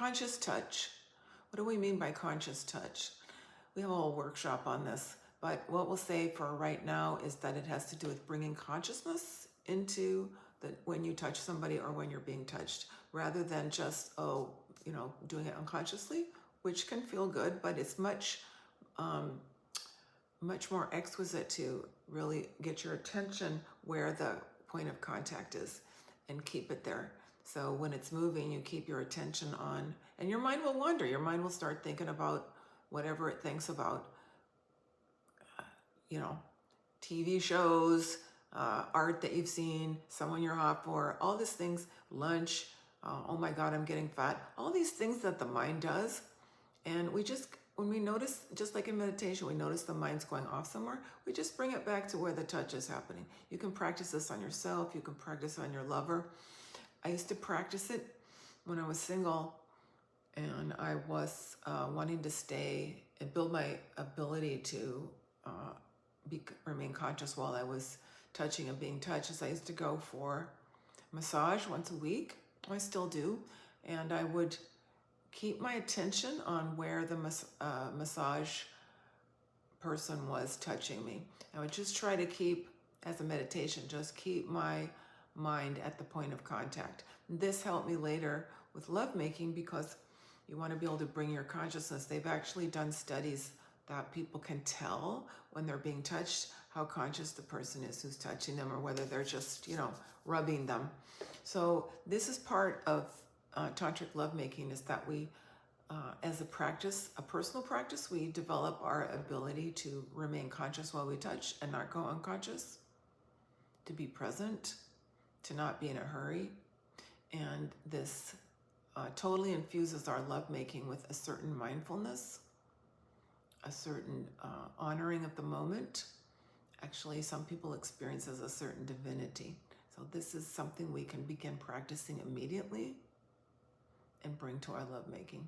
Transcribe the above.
Conscious touch. What do we mean by conscious touch? We have a whole workshop on this, but what we'll say for right now is that it has to do with bringing consciousness into when you touch somebody or when you're being touched, rather than just, doing it unconsciously, which can feel good, but it's much more exquisite to really get your attention where the point of contact is and keep it there. So when it's moving, you keep your attention on, and your mind will wander. Your mind will start thinking about whatever it thinks about, TV shows, art that you've seen, someone you're hot for, all these things, lunch, oh my God, I'm getting fat, all these things that the mind does. And when we notice, just like in meditation, we notice the mind's going off somewhere, we just bring it back to where the touch is happening. You can practice this on yourself, you can practice on your lover. I used to practice it when I was single, and I was wanting to stay and build my ability to remain conscious while I was touching and being touched. As I used to go for massage once a week. I still do. And I would keep my attention on where the massage person was touching me. I would just try to keep, as a meditation, just keep my mind at the point of contact. This helped me later with lovemaking, because you want to be able to bring your consciousness. They've actually done studies that people can tell when they're being touched how conscious the person is who's touching them, or whether they're just, rubbing them. So this is part of Tantric lovemaking, is that we, as a personal practice, we develop our ability to remain conscious while we touch and not go unconscious, to be present, to not be in a hurry. And this totally infuses our lovemaking with a certain mindfulness, a certain honoring of the moment. Actually, some people experience as a certain divinity. So this is something we can begin practicing immediately and bring to our lovemaking.